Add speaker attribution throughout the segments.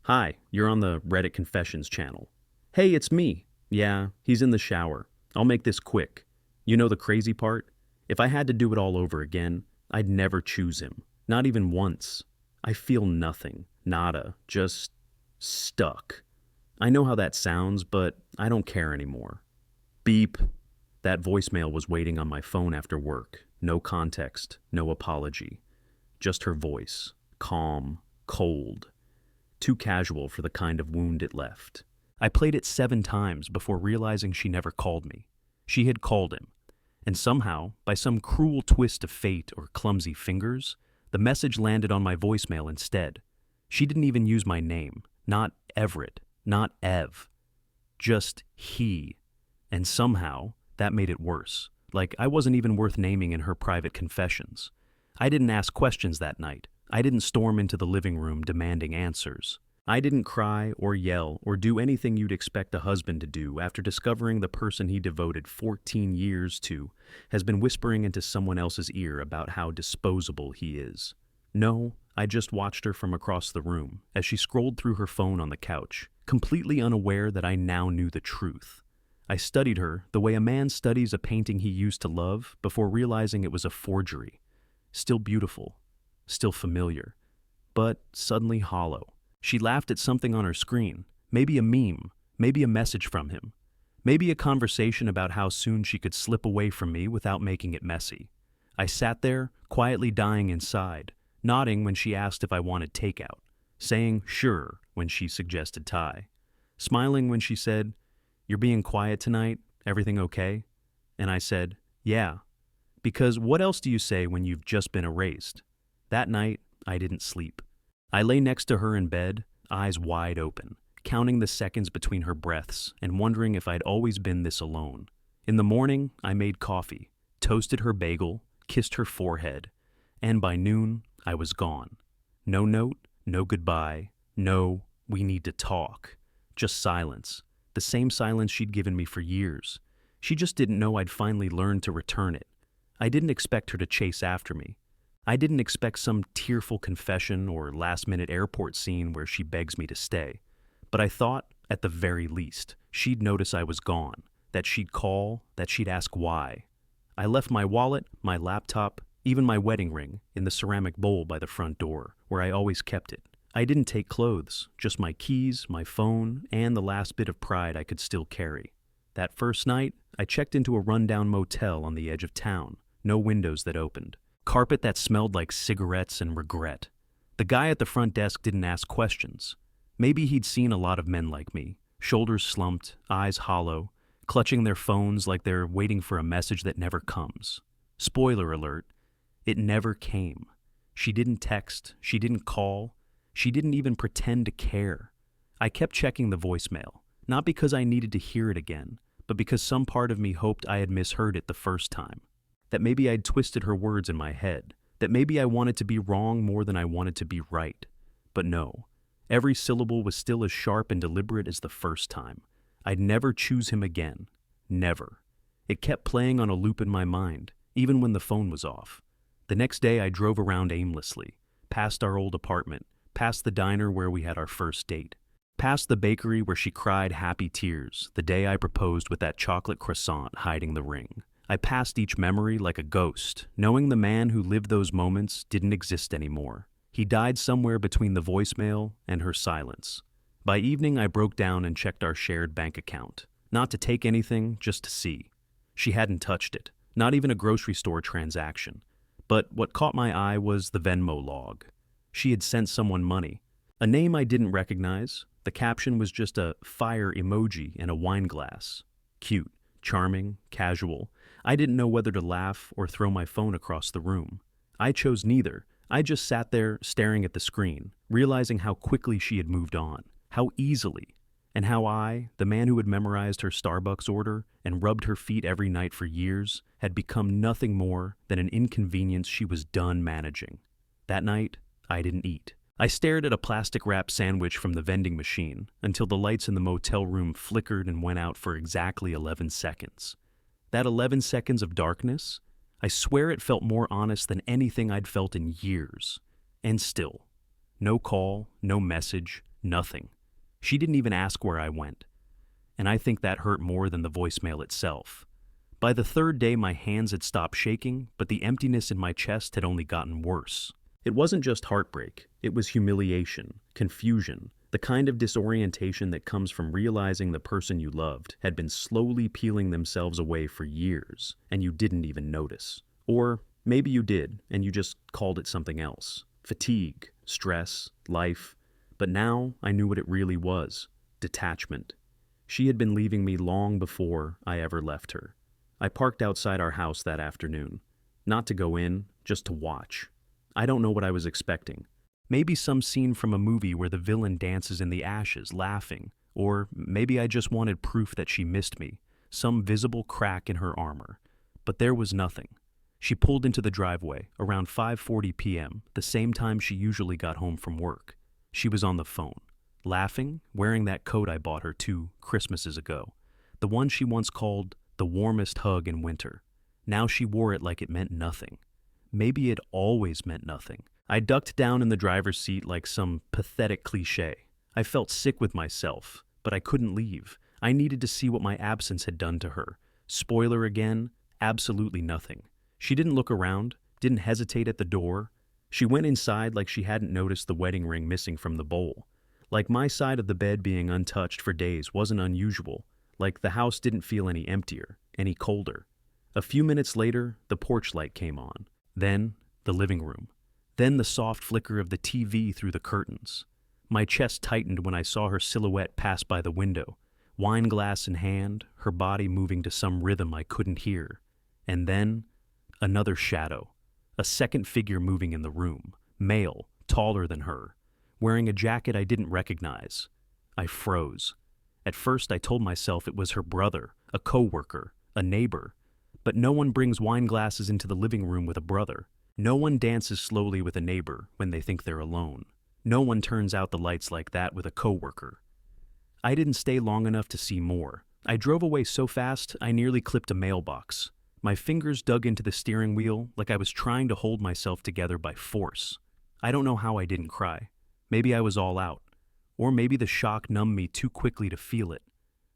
Speaker 1: Hi, you're on the Reddit Confessions channel. Hey, it's me. Yeah, he's in the shower. I'll make this quick. You know the crazy part? If I had to do it all over again, I'd never choose him. Not even once. I feel nothing. Nada. Just stuck. I know how that sounds, but I don't care anymore. Beep. That voicemail was waiting on my phone after work. No context, no apology. Just her voice. Calm, cold. Too casual for the kind of wound it left. I played it 7 times before realizing she never called me. She had called him. And somehow, by some cruel twist of fate or clumsy fingers, the message landed on my voicemail instead. She didn't even use my name. Not Everett. Not Ev. Just he. And somehow, that made it worse. Like I wasn't even worth naming in her private confessions. I didn't ask questions that night. I didn't storm into the living room demanding answers. I didn't cry or yell or do anything you'd expect a husband to do after discovering the person he devoted 14 years to has been whispering into someone else's ear about how disposable he is. No, I just watched her from across the room as she scrolled through her phone on the couch, completely unaware that I now knew the truth. I studied her the way a man studies a painting he used to love before realizing it was a forgery. Still beautiful. Still familiar, but suddenly hollow. She laughed at something on her screen, maybe a meme, maybe a message from him, maybe a conversation about how soon she could slip away from me without making it messy. I sat there, quietly dying inside, nodding when she asked if I wanted takeout, saying sure when she suggested Thai, smiling when she said, "You're being quiet tonight, everything okay?" And I said, "Yeah," because what else do you say when you've just been erased? That night, I didn't sleep. I lay next to her in bed, eyes wide open, counting the seconds between her breaths and wondering if I'd always been this alone. In the morning, I made coffee, toasted her bagel, kissed her forehead, and by noon, I was gone. No note, no goodbye, no, we need to talk. Just silence, the same silence she'd given me for years. She just didn't know I'd finally learned to return it. I didn't expect her to chase after me. I didn't expect some tearful confession or last-minute airport scene where she begs me to stay. But I thought, at the very least, she'd notice I was gone, that she'd call, that she'd ask why. I left my wallet, my laptop, even my wedding ring, in the ceramic bowl by the front door, where I always kept it. I didn't take clothes, just my keys, my phone, and the last bit of pride I could still carry. That first night, I checked into a rundown motel on the edge of town, no windows that opened. Carpet that smelled like cigarettes and regret. The guy at the front desk didn't ask questions. Maybe he'd seen a lot of men like me, shoulders slumped, eyes hollow, clutching their phones like they're waiting for a message that never comes. Spoiler alert, it never came. She didn't text, she didn't call, she didn't even pretend to care. I kept checking the voicemail, not because I needed to hear it again, but because some part of me hoped I had misheard it the first time. That maybe I'd twisted her words in my head, that maybe I wanted to be wrong more than I wanted to be right. But no, every syllable was still as sharp and deliberate as the first time. I'd never choose him again. Never. It kept playing on a loop in my mind, even when the phone was off. The next day I drove around aimlessly, past our old apartment, past the diner where we had our first date, past the bakery where she cried happy tears the day I proposed with that chocolate croissant hiding the ring. I passed each memory like a ghost, knowing the man who lived those moments didn't exist anymore. He died somewhere between the voicemail and her silence. By evening, I broke down and checked our shared bank account. Not to take anything, just to see. She hadn't touched it, not even a grocery store transaction. But what caught my eye was the Venmo log. She had sent someone money. A name I didn't recognize. The caption was just a fire emoji and a wine glass. Cute, charming, casual. I didn't know whether to laugh or throw my phone across the room. I chose neither. I just sat there staring at the screen, realizing how quickly she had moved on, how easily, and how I, the man who had memorized her Starbucks order and rubbed her feet every night for years, had become nothing more than an inconvenience she was done managing. That night, I didn't eat. I stared at a plastic-wrapped sandwich from the vending machine until the lights in the motel room flickered and went out for exactly 11 seconds. That 11 seconds of darkness, I swear it felt more honest than anything I'd felt in years. And still, no call, no message, Nothing. She didn't even ask where I went. And I think that hurt more than the voicemail itself. By the third day, my hands had stopped shaking, but the emptiness in my chest had only gotten worse. It wasn't just heartbreak, it was humiliation, confusion, the kind of disorientation that comes from realizing the person you loved had been slowly peeling themselves away for years, and you didn't even notice. Or maybe you did, and you just called it something else. Fatigue, stress, life. But now I knew what it really was. Detachment. She had been leaving me long before I ever left her. I parked outside our house that afternoon. Not to go in, just to watch. I don't know what I was expecting. Maybe some scene from a movie where the villain dances in the ashes, laughing. Or maybe I just wanted proof that she missed me, some visible crack in her armor. But there was nothing. She pulled into the driveway around 5:40 p.m., the same time she usually got home from work. She was on the phone, laughing, wearing that coat I bought her 2 Christmases ago, the one she once called the warmest hug in winter. Now she wore it like it meant nothing. Maybe it always meant nothing. I ducked down in the driver's seat like some pathetic cliché. I felt sick with myself, but I couldn't leave. I needed to see what my absence had done to her. Spoiler again, absolutely nothing. She didn't look around, didn't hesitate at the door. She went inside like she hadn't noticed the wedding ring missing from the bowl. Like my side of the bed being untouched for days wasn't unusual. Like the house didn't feel any emptier, any colder. A few minutes later, the porch light came on. Then, the living room. Then the soft flicker of the TV through the curtains. My chest tightened when I saw her silhouette pass by the window, wine glass in hand, her body moving to some rhythm I couldn't hear. And then, another shadow. A second figure moving in the room, male, taller than her, wearing a jacket I didn't recognize. I froze. At first I told myself it was her brother, a coworker, a neighbor. But no one brings wine glasses into the living room with a brother. No one dances slowly with a neighbor when they think they're alone. No one turns out the lights like that with a coworker. I didn't stay long enough to see more. I drove away so fast I nearly clipped a mailbox. My fingers dug into the steering wheel like I was trying to hold myself together by force. I don't know how I didn't cry. Maybe I was all out. Or maybe the shock numbed me too quickly to feel it.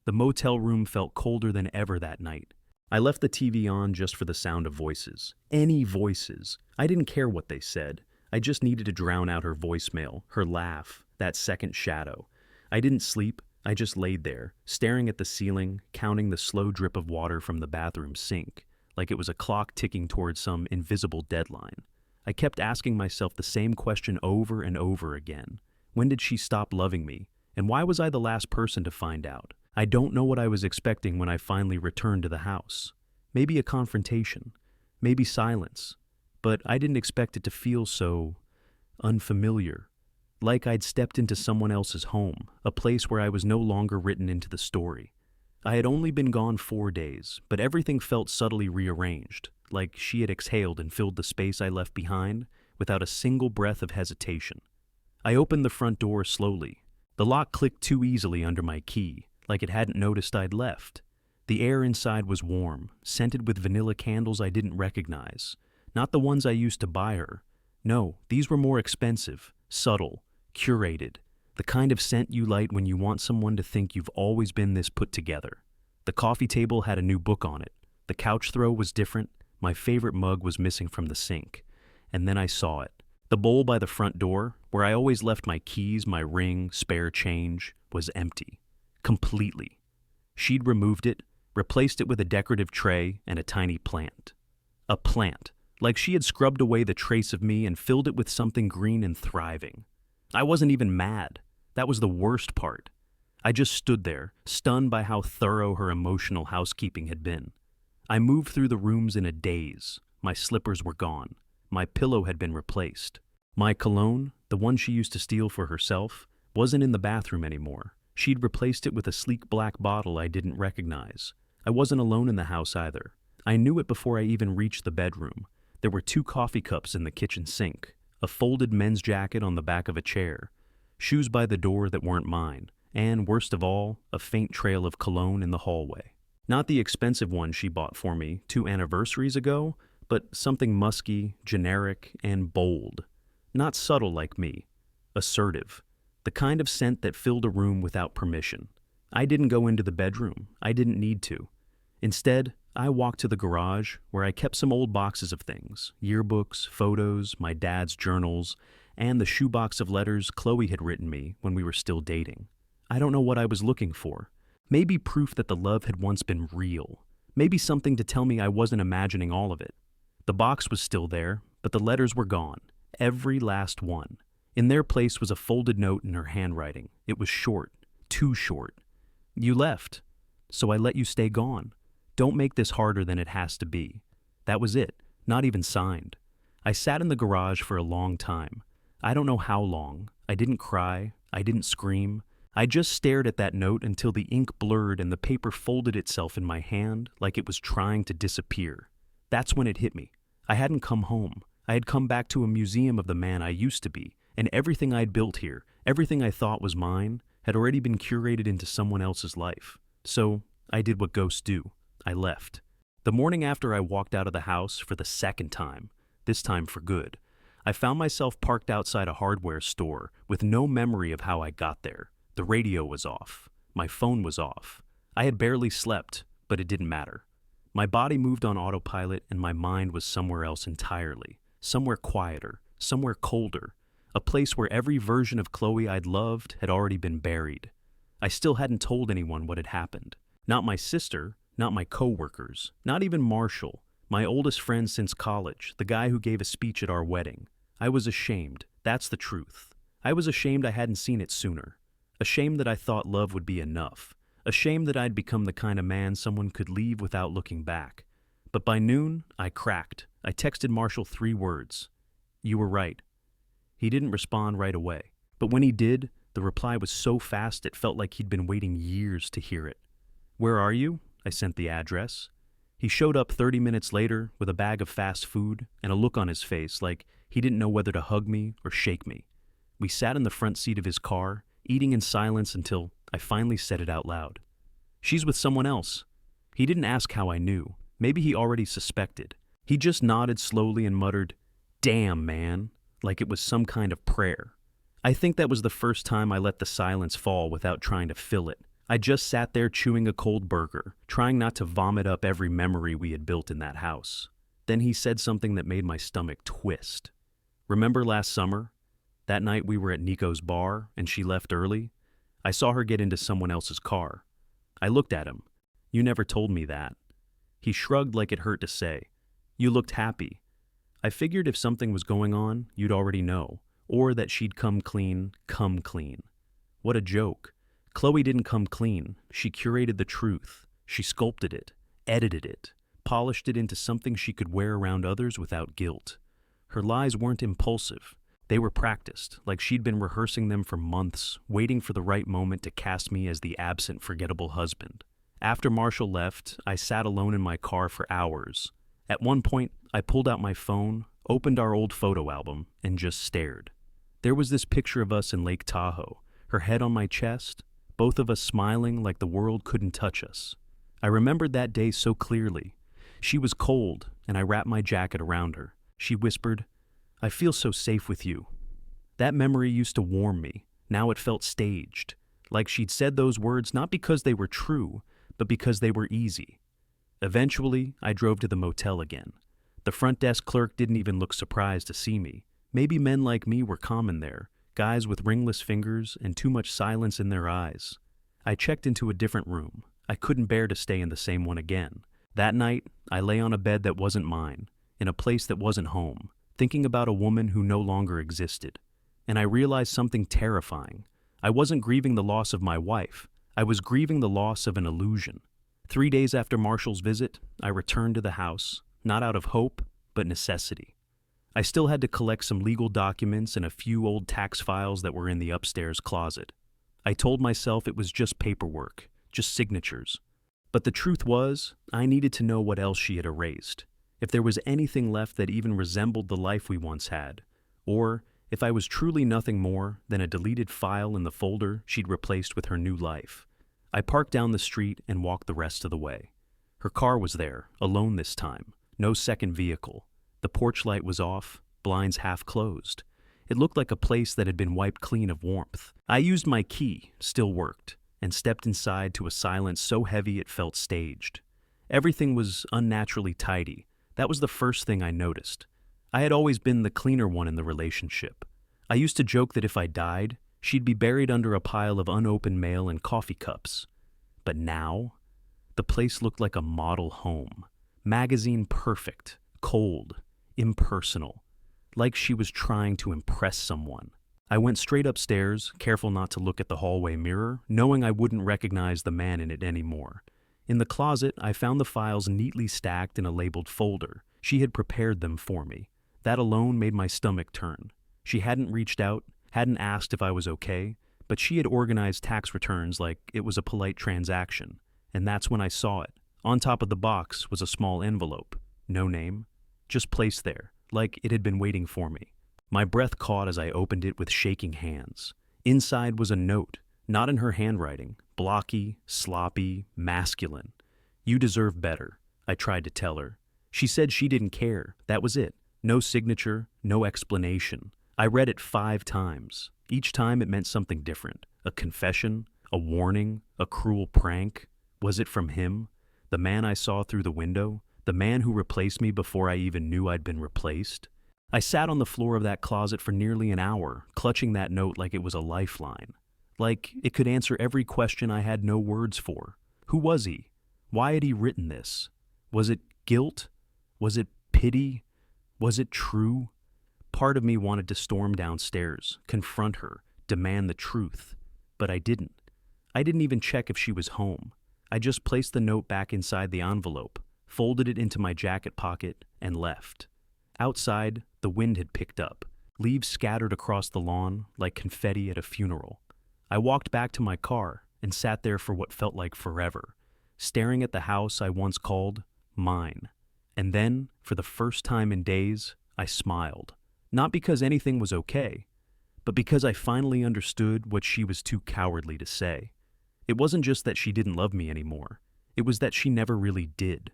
Speaker 1: The motel room felt colder than ever that night. I left the TV on just for the sound of voices. Any voices. I didn't care what they said. I just needed to drown out her voicemail, her laugh, that second shadow. I didn't sleep. I just laid there, staring at the ceiling, counting the slow drip of water from the bathroom sink, like it was a clock ticking towards some invisible deadline. I kept asking myself the same question over and over again. When did she stop loving me? And why was I the last person to find out? I don't know what I was expecting when I finally returned to the house. Maybe a confrontation. Maybe silence. But I didn't expect it to feel so unfamiliar. Like I'd stepped into someone else's home, a place where I was no longer written into the story. I had only been gone 4 days, but everything felt subtly rearranged, like she had exhaled and filled the space I left behind without a single breath of hesitation. I opened the front door slowly. The lock clicked too easily under my key, like it hadn't noticed I'd left. The air inside was warm, scented with vanilla candles I didn't recognize. Not the ones I used to buy her. No, these were more expensive, subtle, curated. The kind of scent you light when you want someone to think you've always been this put together. The coffee table had a new book on it. The couch throw was different. My favorite mug was missing from the sink. And then I saw it. The bowl by the front door, where I always left my keys, my ring, spare change, was empty. Completely. She'd removed it, replaced it with a decorative tray and a tiny plant. A plant, like she had scrubbed away the trace of me and filled it with something green and thriving. I wasn't even mad. That was the worst part. I just stood there, stunned by how thorough her emotional housekeeping had been. I moved through the rooms in a daze. My slippers were gone. My pillow had been replaced. My cologne, the one she used to steal for herself, wasn't in the bathroom anymore. She'd replaced it with a sleek black bottle I didn't recognize. I wasn't alone in the house either. I knew it before I even reached the bedroom. There were 2 coffee cups in the kitchen sink, a folded men's jacket on the back of a chair, shoes by the door that weren't mine, and, worst of all, a faint trail of cologne in the hallway. Not the expensive one she bought for me 2 anniversaries ago, but something musky, generic, and bold. Not subtle like me. Assertive. The kind of scent that filled a room without permission. I didn't go into the bedroom. I didn't need to. Instead, I walked to the garage where I kept some old boxes of things, yearbooks, photos, my dad's journals, and the shoebox of letters Chloe had written me when we were still dating. I don't know what I was looking for. Maybe proof that the love had once been real. Maybe something to tell me I wasn't imagining all of it. The box was still there, but the letters were gone. Every last one. In their place was a folded note in her handwriting. It was short. Too short. You left, so I let you stay gone. Don't make this harder than it has to be. That was it, not even signed. I sat in the garage for a long time. I don't know how long. I didn't cry. I didn't scream. I just stared at that note until the ink blurred and the paper folded itself in my hand like it was trying to disappear. That's when it hit me. I hadn't come home. I had come back to a museum of the man I used to be, and everything I'd built here, everything I thought was mine, had already been curated into someone else's life. So I did what ghosts do. I left. The morning after I walked out of the house for the second time, this time for good, I found myself parked outside a hardware store with no memory of how I got there. The radio was off. My phone was off. I had barely slept, but it didn't matter. My body moved on autopilot and my mind was somewhere else entirely. Somewhere quieter, somewhere colder. A place where every version of Chloe I'd loved had already been buried. I still hadn't told anyone what had happened. Not my sister, not my coworkers, not even Marshall, my oldest friend since college, the guy who gave a speech at our wedding. I was ashamed, that's the truth. I was ashamed I hadn't seen it sooner. Ashamed that I thought love would be enough. Ashamed that I'd become the kind of man someone could leave without looking back. But by noon, I cracked. I texted Marshall 3 words. You were right. He didn't respond right away. But when he did, the reply was so fast it felt like he'd been waiting years to hear it. Where are you? I sent the address. He showed up 30 minutes later with a bag of fast food and a look on his face like he didn't know whether to hug me or shake me. We sat in the front seat of his car, eating in silence until I finally said it out loud. She's with someone else. He didn't ask how I knew. Maybe he already suspected. He just nodded slowly and muttered, "Damn, man," like it was some kind of prayer. I think that was the first time I let the silence fall without trying to fill it. I just sat there chewing a cold burger, trying not to vomit up every memory we had built in that house. Then he said something that made my stomach twist. Remember last summer? That night we were at Nico's bar and she left early? I saw her get into someone else's car. I looked at him. You never told me that. He shrugged like it hurt to say. You looked happy. I figured if something was going on, you'd already know, or that she'd come clean. What a joke. Chloe didn't come clean. She curated the truth. She sculpted it, edited it, polished it into something she could wear around others without guilt. Her lies weren't impulsive. They were practiced, like she'd been rehearsing them for months, waiting for the right moment to cast me as the absent, forgettable husband. After Marshall left, I sat alone in my car for hours. At one point, I pulled out my phone, opened our old photo album, and just stared. There was this picture of us in Lake Tahoe, her head on my chest, both of us smiling like the world couldn't touch us. I remembered that day so clearly. She was cold, and I wrapped my jacket around her. She whispered, "I feel so safe with you." That memory used to warm me. Now it felt staged, like she'd said those words not because they were true, but because they were easy. Eventually, I drove to the motel again. The front desk clerk didn't even look surprised to see me. Maybe men like me were common there, guys with ringless fingers and too much silence in their eyes. I checked into a different room. I couldn't bear to stay in the same one again. That night, I lay on a bed that wasn't mine, in a place that wasn't home, thinking about a woman who no longer existed. And I realized something terrifying. I wasn't grieving the loss of my wife. I was grieving the loss of an illusion. 3 days after Marshall's visit, I returned to the house, not out of hope, but necessity. I still had to collect some legal documents and a few old tax files that were in the upstairs closet. I told myself it was just paperwork, just signatures. But the truth was, I needed to know what else she had erased, if there was anything left that even resembled the life we once had, or if I was truly nothing more than a deleted file in the folder she'd replaced with her new life. I parked down the street and walked the rest of the way. Her car was there, alone this time, no second vehicle. The porch light was off, blinds half closed. It looked like a place that had been wiped clean of warmth. I used my key, still worked, and stepped inside to a silence so heavy it felt staged. Everything was unnaturally tidy. That was the first thing I noticed. I had always been the cleaner one in the relationship. I used to joke that if I died, she'd be buried under a pile of unopened mail and coffee cups. But now, the place looked like a model home. Magazine perfect, cold, impersonal. Like she was trying to impress someone. I went straight upstairs, careful not to look at the hallway mirror, knowing I wouldn't recognize the man in it anymore. In the closet, I found the files neatly stacked in a labeled folder. She had prepared them for me. That alone made my stomach turn. She hadn't reached out, hadn't asked if I was okay, but she had organized tax returns like it was a polite transaction. And that's when I saw it. On top of the box was a small envelope. No name, just placed there, like it had been waiting for me. My breath caught as I opened it with shaking hands. Inside was a note, not in her handwriting, blocky, sloppy, masculine. "You deserve better," I tried to tell her. She said she didn't care. That was it. No signature, no explanation. I read it 5 times. Each time it meant something different. A confession, a warning, a cruel prank. Was it from him? The man I saw through the window? The man who replaced me before I even knew I'd been replaced? I sat on the floor of that closet for nearly an hour, clutching that note like it was a lifeline. Like it could answer every question I had no words for. Who was he? Why had he written this? Was it guilt? Was it pity? Was it true? Part of me wanted to storm downstairs, confront her, demand the truth. But I didn't. I didn't even check if she was home. I just placed the note back inside the envelope, folded it into my jacket pocket, and left. Outside, the wind had picked up. Leaves scattered across the lawn like confetti at a funeral. I walked back to my car and sat there for what felt like forever, staring at the house I once called mine. And then, for the first time in days, I smiled. Not because anything was okay, but because I finally understood what she was too cowardly to say. It wasn't just that she didn't love me anymore. It was that she never really did.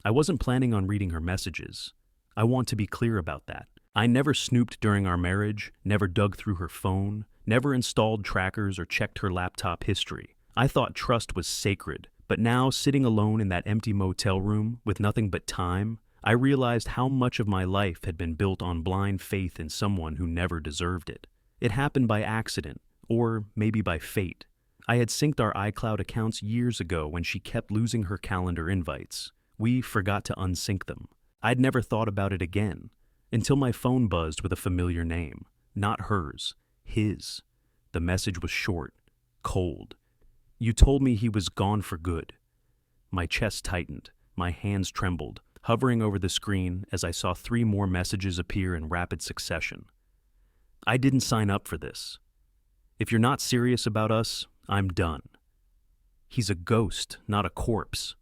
Speaker 1: I wasn't planning on reading her messages. I want to be clear about that. I never snooped during our marriage, never dug through her phone, never installed trackers or checked her laptop history. I thought trust was sacred, but now, sitting alone in that empty motel room with nothing but time, I realized how much of my life had been built on blind faith in someone who never deserved it. It happened by accident, or maybe by fate. I had synced our iCloud accounts years ago when she kept losing her calendar invites. We forgot to unsync them. I'd never thought about it again, until my phone buzzed with a familiar name. Not hers, his. The message was short, cold. "You told me he was gone for good." My chest tightened, my hands trembled, hovering over the screen as I saw 3 more messages appear in rapid succession. "I didn't sign up for this. If you're not serious about us, I'm done. He's a ghost, not a corpse."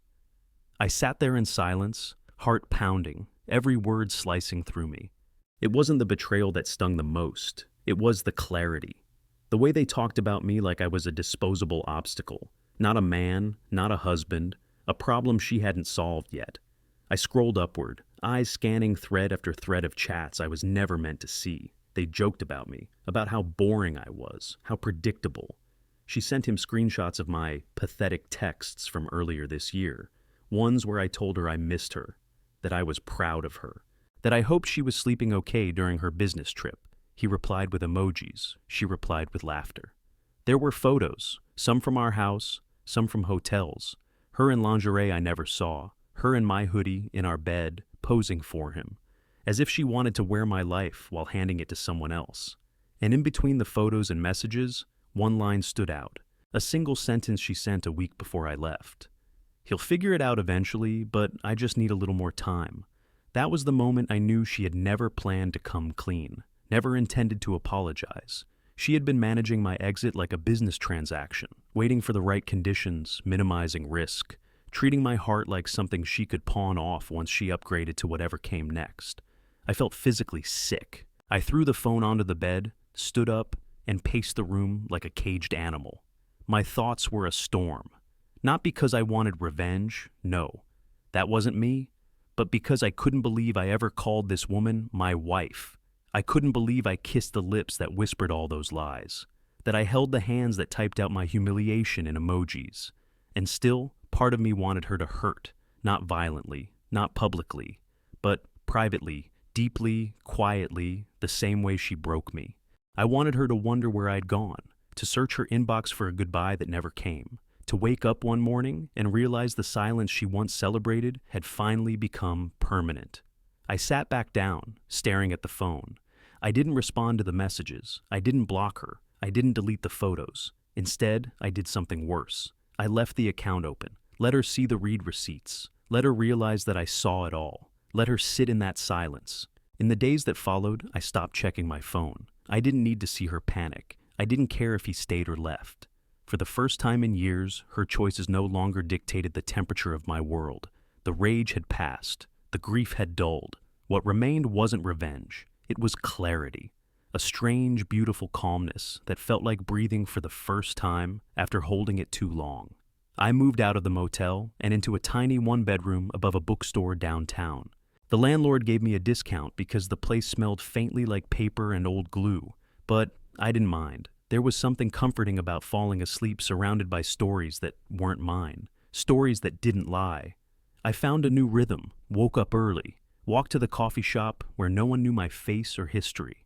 Speaker 1: I sat there in silence, heart pounding, every word slicing through me. It wasn't the betrayal that stung the most. It was the clarity. The way they talked about me like I was a disposable obstacle. Not a man, not a husband, a problem she hadn't solved yet. I scrolled upward, eyes scanning thread after thread of chats I was never meant to see. They joked about me, about how boring I was, how predictable. She sent him screenshots of my pathetic texts from earlier this year, ones where I told her I missed her, that I was proud of her, that I hoped she was sleeping okay during her business trip. He replied with emojis, she replied with laughter. There were photos, some from our house, some from hotels, her in lingerie I never saw, her in my hoodie in our bed, posing for him, as if she wanted to wear my life while handing it to someone else. And in between the photos and messages, one line stood out, a single sentence she sent a week before I left. "He'll figure it out eventually, but I just need a little more time." That was the moment I knew she had never planned to come clean, never intended to apologize. She had been managing my exit like a business transaction, waiting for the right conditions, minimizing risk, treating my heart like something she could pawn off once she upgraded to whatever came next. I felt physically sick. I threw the phone onto the bed, stood up, and paced the room like a caged animal. My thoughts were a storm. Not because I wanted revenge, no, that wasn't me, but because I couldn't believe I ever called this woman my wife. I couldn't believe I kissed the lips that whispered all those lies, that I held the hands that typed out my humiliation in emojis. And still, part of me wanted her to hurt, not violently, not publicly, but privately, deeply, quietly, the same way she broke me. I wanted her to wonder where I'd gone, to search her inbox for a goodbye that never came, to wake up one morning and realize the silence she once celebrated had finally become permanent. I sat back down, staring at the phone. I didn't respond to the messages. I didn't block her. I didn't delete the photos. Instead, I did something worse. I left the account open, let her see the read receipts, let her realize that I saw it all, let her sit in that silence. In the days that followed, I stopped checking my phone. I didn't need to see her panic. I didn't care if he stayed or left. For the first time in years, her choices no longer dictated the temperature of my world. The rage had passed. The grief had dulled. What remained wasn't revenge. It was clarity. A strange, beautiful calmness that felt like breathing for the first time after holding it too long. I moved out of the motel and into a tiny one-bedroom above a bookstore downtown. The landlord gave me a discount because the place smelled faintly like paper and old glue, but I didn't mind. There was something comforting about falling asleep surrounded by stories that weren't mine, stories that didn't lie. I found a new rhythm, woke up early, walked to the coffee shop where no one knew my face or history.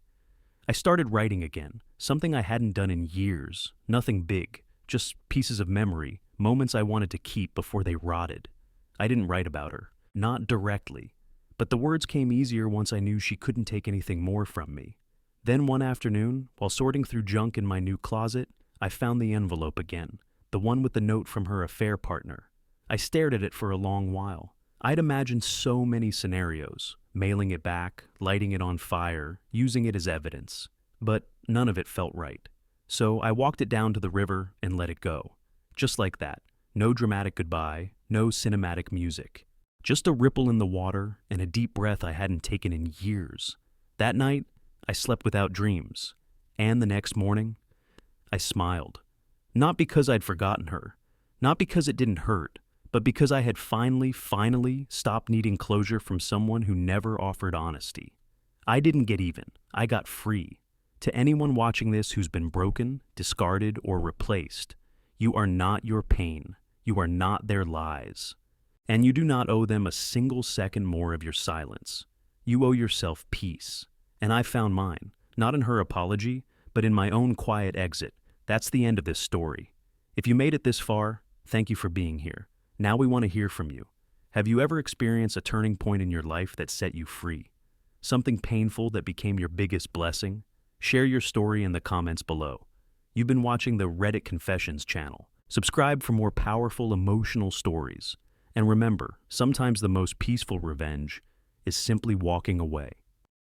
Speaker 1: I started writing again, something I hadn't done in years, nothing big, just pieces of memory, moments I wanted to keep before they rotted. I didn't write about her, not directly, but the words came easier once I knew she couldn't take anything more from me. Then one afternoon, while sorting through junk in my new closet, I found the envelope again, the one with the note from her affair partner. I stared at it for a long while. I'd imagined so many scenarios, mailing it back, lighting it on fire, using it as evidence. But none of it felt right. So I walked it down to the river and let it go. Just like that. No dramatic goodbye, no cinematic music. Just a ripple in the water and a deep breath I hadn't taken in years. That night, I slept without dreams. And the next morning, I smiled. Not because I'd forgotten her, not because it didn't hurt, but because I had finally stopped needing closure from someone who never offered honesty. I didn't get even. I got free. To anyone watching this who's been broken, discarded, or replaced, you are not your pain. You are not their lies. And you do not owe them a single second more of your silence. You owe yourself peace. And I found mine, not in her apology, but in my own quiet exit. That's the end of this story. If you made it this far, thank you for being here. Now we want to hear from you. Have you ever experienced a turning point in your life that set you free? Something painful that became your biggest blessing? Share your story in the comments below. You've been watching the Reddit Confessions channel. Subscribe for more powerful emotional stories. And remember, sometimes the most peaceful revenge is simply walking away.